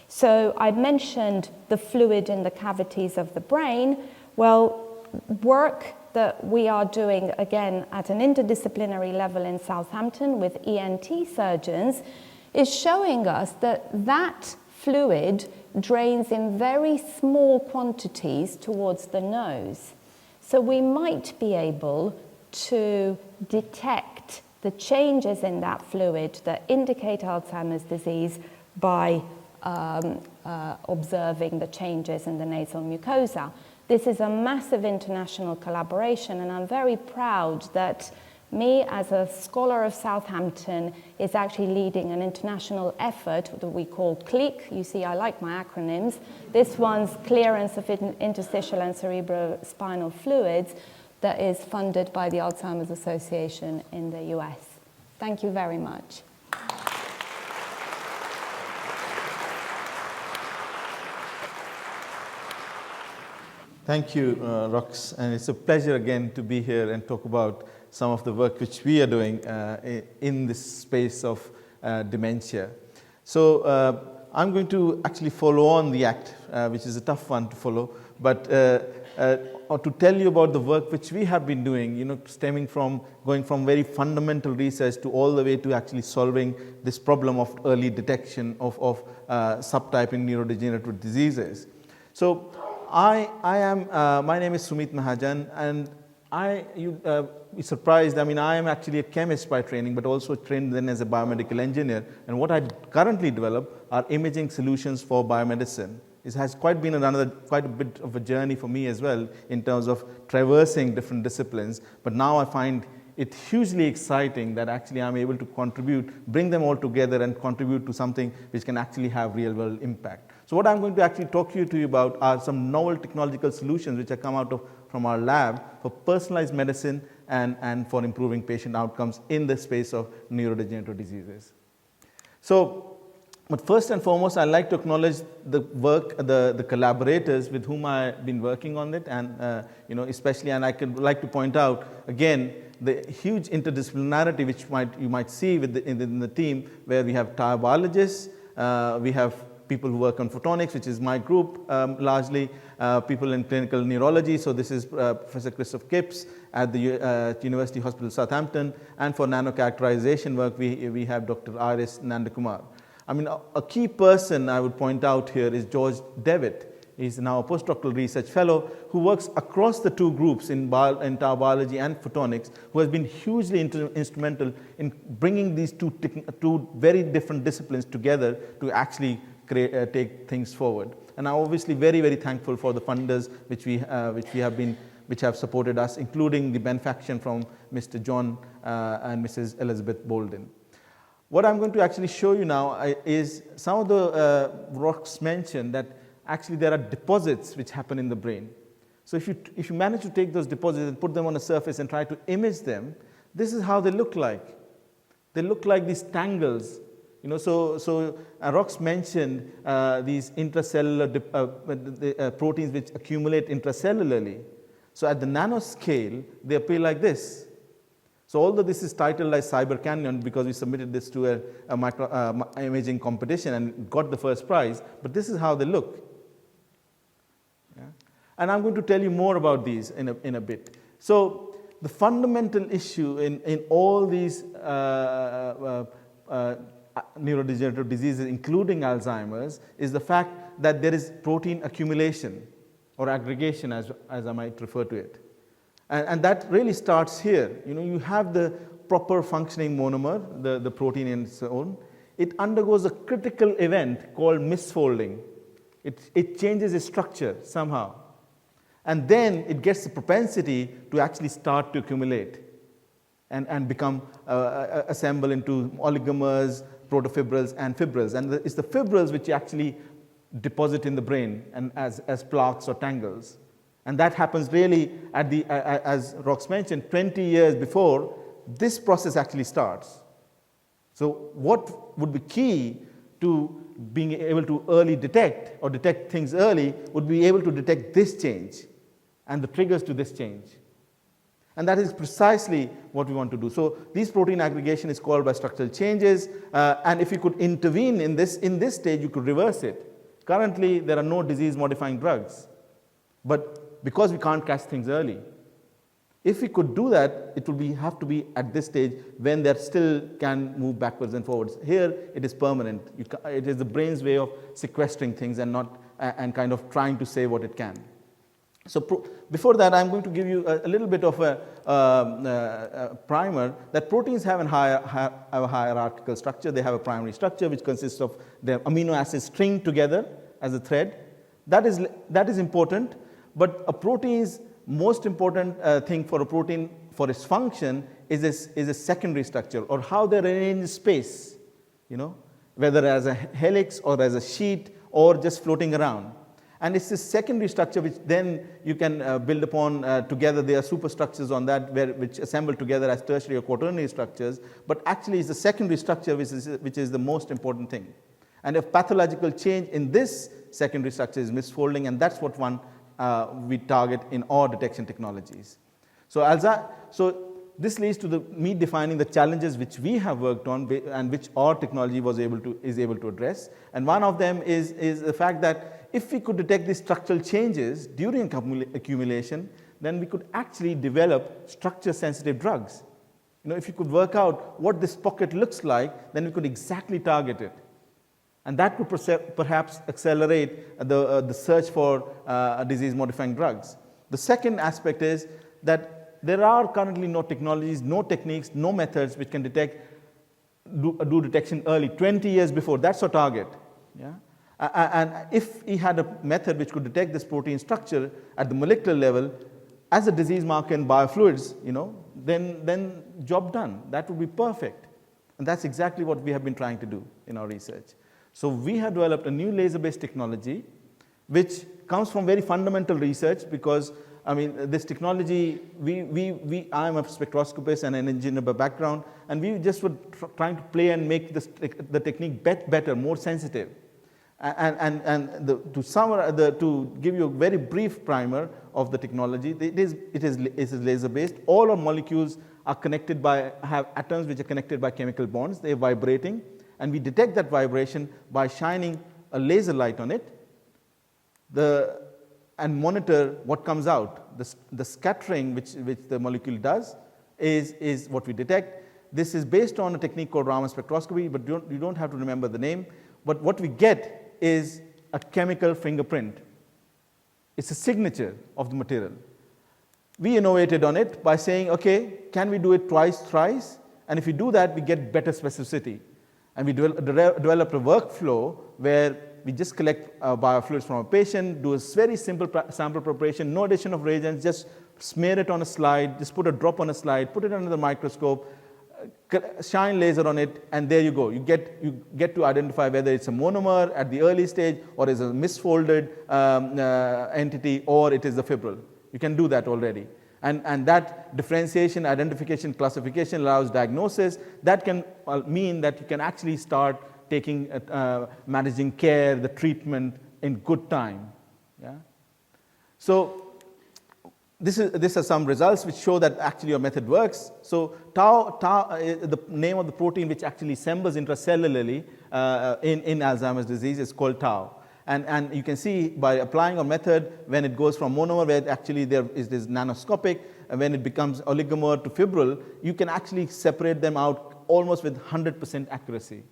So I mentioned the fluid in the cavities of the brain. Well, work that we are doing, again, at an interdisciplinary level in Southampton with ENT surgeons is showing us that that fluid drains in very small quantities towards the nose. So we might be able to detect the changes in that fluid that indicate Alzheimer's disease by observing the changes in the nasal mucosa. This is a massive international collaboration, and I'm very proud that me, as a scholar of Southampton, is actually leading an international effort that we call CLEAK. You see, I like my acronyms. This one's clearance of interstitial and cerebrospinal fluids that is funded by the Alzheimer's Association in the US. Thank you very much. Thank you, Rox, and it's a pleasure again to be here and talk about some of the work which we are doing in this space of dementia. So I'm going to actually follow on the act, which is a tough one to follow, but to tell you about the work which we have been doing, stemming from going from very fundamental research to all the way to actually solving this problem of early detection of subtyping neurodegenerative diseases. So my name is Sumit Mahajan, and you'd be surprised, I am actually a chemist by training, but also trained then as a biomedical engineer. And what I currently develop are imaging solutions for biomedicine. It has quite a bit of a journey for me as well in terms of traversing different disciplines. But now I find it hugely exciting that actually I'm able to bring them all together and contribute to something which can actually have real world impact. So what I'm going to actually talk to you about are some novel technological solutions which have come out from our lab for personalized medicine and for improving patient outcomes in the space of neurodegenerative diseases. So, but first and foremost, I'd like to acknowledge the work, the collaborators with whom I've been working on it, and especially, and I could like to point out again the huge interdisciplinarity which you might see in the team, where we have tire biologists, we have people who work on photonics, which is my group largely, people in clinical neurology. So this is Professor Christoph Kipps at the University Hospital Southampton, and for nanocharacterization work, we have Dr. Iris Nandakumar. I mean, a key person I would point out here is George Devitt. He's now a postdoctoral research fellow who works across the two groups in tau biology and photonics, who has been hugely instrumental in bringing these two very different disciplines together to actually take things forward. And I'm obviously very, very thankful for the funders which have supported us, including the benefaction from Mr. John and Mrs. Elizabeth Bolden. What I'm going to actually show you now is some of the Rocks mentioned that actually there are deposits which happen in the brain. So if you manage to take those deposits and put them on a surface and try to image them, this is how they look like. They look like these tangles. So Rocks mentioned these intracellular proteins which accumulate intracellularly. So at the nanoscale, they appear like this. So although this is titled as Cyber Canyon because we submitted this to a micro imaging competition and got the first prize, but this is how they look. Yeah? And I'm going to tell you more about these in a bit. So the fundamental issue in all these neurodegenerative diseases, including Alzheimer's, is the fact that there is protein accumulation or aggregation, as I might refer to it. And that really starts here. You have the proper functioning monomer, the protein in its own. It undergoes a critical event called misfolding. It changes its structure somehow. And then it gets the propensity to actually start to accumulate and become assemble into oligomers, protofibrils, and fibrils. And it's the fibrils which actually deposit in the brain and as plaques or tangles. And that happens really as Rocks mentioned, 20 years before this process actually starts. So what would be key to being able to early detect or detect things early would be able to detect this change and the triggers to this change. And that is precisely what we want to do. So these protein aggregation is called by structural changes, and if you could intervene in this stage, you could reverse it. Currently, there are no disease-modifying drugs, but because we can't catch things early. If we could do that, it would have to be at this stage when they still can move backwards and forwards. Here, it is permanent. It is the brain's way of sequestering things and kind of trying to say what it can. So before that, I'm going to give you a little bit of a primer that proteins have a hierarchical structure. They have a primary structure which consists of their amino acids stringed together as a thread. That is important. But a protein's most important thing for a protein for its function is a secondary structure, or how they arrange in space, whether as a helix or as a sheet or just floating around. And it's this secondary structure which then you can build upon together. There are superstructures on that which assemble together as tertiary or quaternary structures, but actually it's the secondary structure which is the most important thing. And if pathological change in this secondary structure is misfolding, and that's what we target in our detection technologies. So this leads to me defining the challenges which we have worked on and which our technology is able to address. And one of them is the fact that if we could detect these structural changes during accumulation, then we could actually develop structure-sensitive drugs. If you could work out what this pocket looks like, then we could exactly target it. And that could perhaps accelerate the search for disease-modifying drugs. The second aspect is that there are currently no technologies, no techniques, no methods which can do detection early, 20 years before. That's our target. Yeah? And if we had a method which could detect this protein structure at the molecular level as a disease marker in biofluids, then job done. That would be perfect. And that's exactly what we have been trying to do in our research. So we have developed a new laser-based technology, which comes from very fundamental research, because I mean, this technology, I'm a spectroscopist and an engineer by background, and we just were trying to play and make the technique better, more sensitive. To give you a very brief primer of the technology, it is laser-based. All our molecules are connected have atoms which are connected by chemical bonds. They're vibrating, and we detect that vibration by shining a laser light on it, and monitor what comes out. The scattering which the molecule does is what we detect. This is based on a technique called Raman spectroscopy, but you don't have to remember the name. But what we get is a chemical fingerprint. It's a signature of the material. We innovated on it by saying, okay, can we do it twice, thrice? And if we do that, we get better specificity. And we developed a workflow where we just collect biofluids from a patient, do a very simple sample preparation, no addition of reagents, just smear it on a slide, just put a drop on a slide, put it under the microscope, shine laser on it, and there you go. You get to identify whether it's a monomer at the early stage, or is a misfolded entity, or it is the fibril. You can do that already. And that differentiation, identification, classification allows diagnosis. That can mean that you can actually start taking, managing care, the treatment in good time. Yeah? So these are some results which show that actually your method works. So tau, the name of the protein which actually assembles intracellularly in Alzheimer's disease is called tau. And you can see by applying a method, when it goes from monomer, where actually there is this nanoscopic, and when it becomes oligomer to fibril, you can actually separate them out almost with 100% accuracy.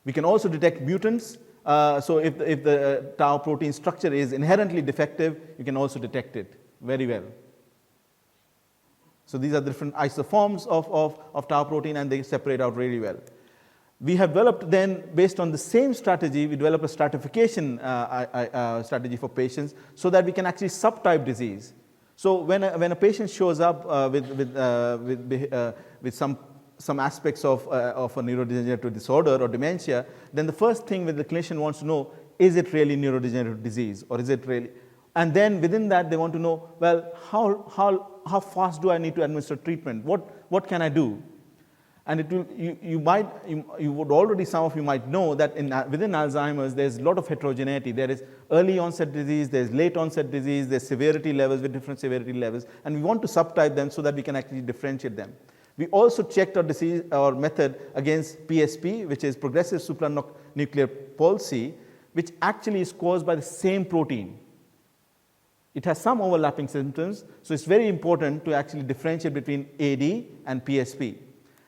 We can also detect mutants. So if the tau protein structure is inherently defective, you can also detect it very well. So these are different isoforms of tau protein, and they separate out really well. We have developed then, based on the same strategy, we developed a stratification strategy for patients so that we can actually subtype disease. So when a patient shows up with some aspects of a neurodegenerative disorder or dementia, then the first thing that the clinician wants to know, is it really neurodegenerative disease, or is it really? And then within that, they want to know, well, how fast do I need to administer treatment? What can I do? And some of you might know that within Alzheimer's, there's a lot of heterogeneity. There is early onset disease, there's late onset disease, there's severity levels with different severity levels, and we want to subtype them so that we can actually differentiate them. We also checked our method against PSP, which is progressive supranuclear palsy, which actually is caused by the same protein. It has some overlapping symptoms, so it's very important to actually differentiate between AD and PSP.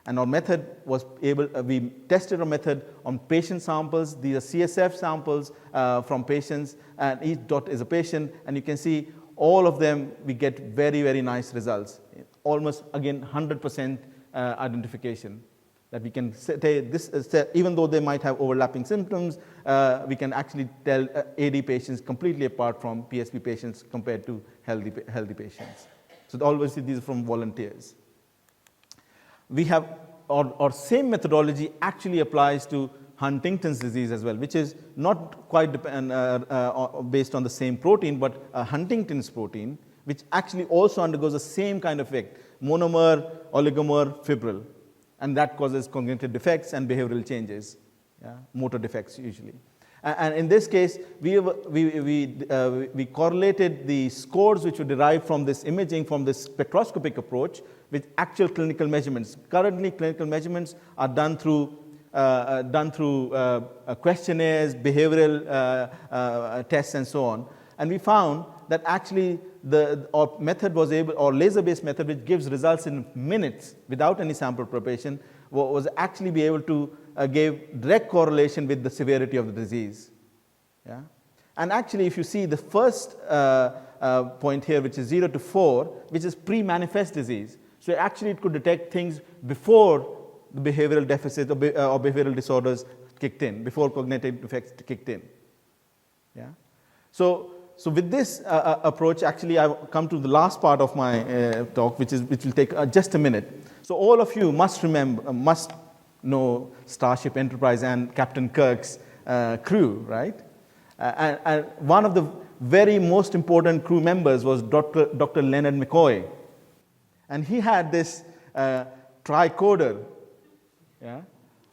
And our method was we tested our method on patient samples. These are CSF samples from patients, and each dot is a patient, and you can see all of them, we get very, very nice results. Almost, again, 100% identification. That we can say even though they might have overlapping symptoms, we can actually tell AD patients completely apart from PSP patients compared to healthy patients. So always these are from volunteers. We have our same methodology actually applies to Huntington's disease as well, which is not quite based on the same protein, but a Huntington's protein, which actually also undergoes the same kind of effect, monomer, oligomer, fibril. And that causes cognitive defects and behavioral changes, motor defects usually. And in this case, we correlated the scores which were derived from this imaging, from this spectroscopic approach, with actual clinical measurements. Currently, clinical measurements are done through questionnaires, behavioral tests, and so on. And we found that actually our method was our laser-based method, which gives results in minutes without any sample preparation, was actually be able to give direct correlation with the severity of the disease. Yeah? And actually, if you see the first point here, which is 0 to 4, which is pre-manifest disease. So actually, it could detect things before the behavioral deficit or behavioral disorders kicked in, before cognitive defects kicked in. Yeah? So with this approach, actually, I've come to the last part of my talk, which will take just a minute. So all of you must know Starship Enterprise and Captain Kirk's crew, right? And one of the very most important crew members was Dr. Leonard McCoy. And he had this tricorder, yeah,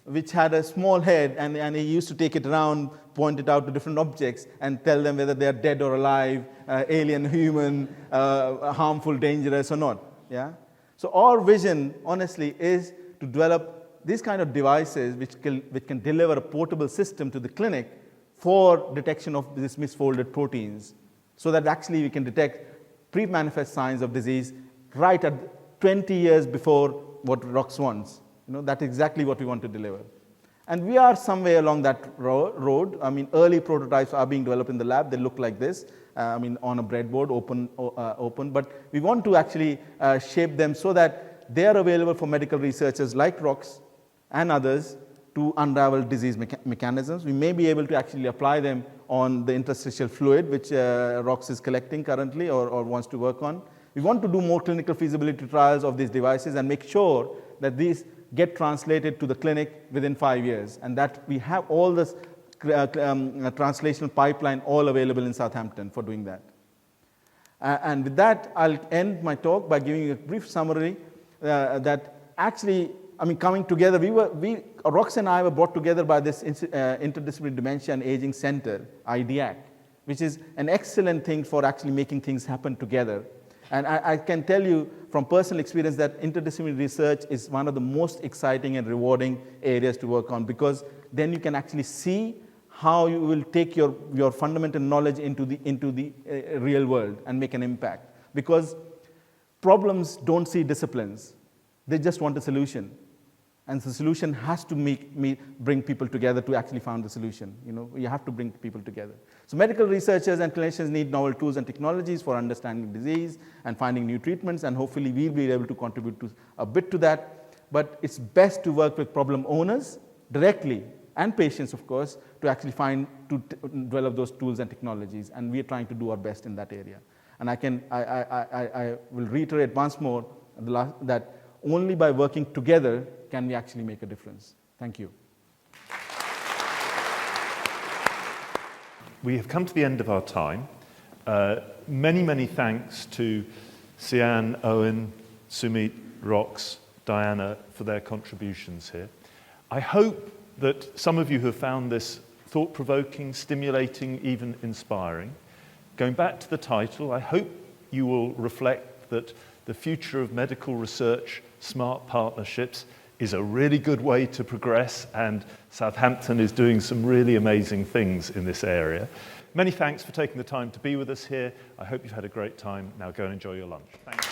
which had a small head, and he used to take it around, point it out to different objects, and tell them whether they are dead or alive, alien, human, harmful, dangerous or not. Yeah? So our vision, honestly, is to develop these kind of devices which can deliver a portable system to the clinic for detection of these misfolded proteins, so that actually we can detect pre-manifest signs of disease right at 20 years before what ROX wants. That's exactly what we want to deliver. And we are somewhere along that road. I mean, early prototypes are being developed in the lab. They look like this, on a breadboard, open. But we want to actually shape them so that they are available for medical researchers like ROX and others to unravel disease mechanisms. We may be able to actually apply them on the interstitial fluid, which ROX is collecting currently or wants to work on. We want to do more clinical feasibility trials of these devices and make sure that these get translated to the clinic within 5 years, and that we have all this translational pipeline all available in Southampton for doing that. And with that, I'll end my talk by giving you a brief summary that actually, coming together, ROX and I were brought together by this Interdisciplinary Dementia and Aging Center, IDEAC, which is an excellent thing for actually making things happen together. And I can tell you from personal experience that interdisciplinary research is one of the most exciting and rewarding areas to work on, because then you can actually see how you will take your fundamental knowledge into the real world and make an impact. Because problems don't see disciplines. They just want a solution. And the solution has to bring people together to actually find the solution. You have to bring people together. So medical researchers and clinicians need novel tools and technologies for understanding disease and finding new treatments, and hopefully we'll be able to contribute a bit to that. But it's best to work with problem owners directly, and patients, of course, to actually develop those tools and technologies. And we are trying to do our best in that area. And I will reiterate once more that only by working together can we actually make a difference. Thank you. We have come to the end of our time. Many thanks to Sian, Owen, Sumit, Rox, Diana for their contributions here. I hope that some of you have found this thought-provoking, stimulating, even inspiring. Going back to the title, I hope you will reflect that the future of medical research, smart partnerships, is a really good way to progress, and Southampton is doing some really amazing things in this area. Many thanks for taking the time to be with us here. I hope you've had a great time. Now go and enjoy your lunch. Thank you.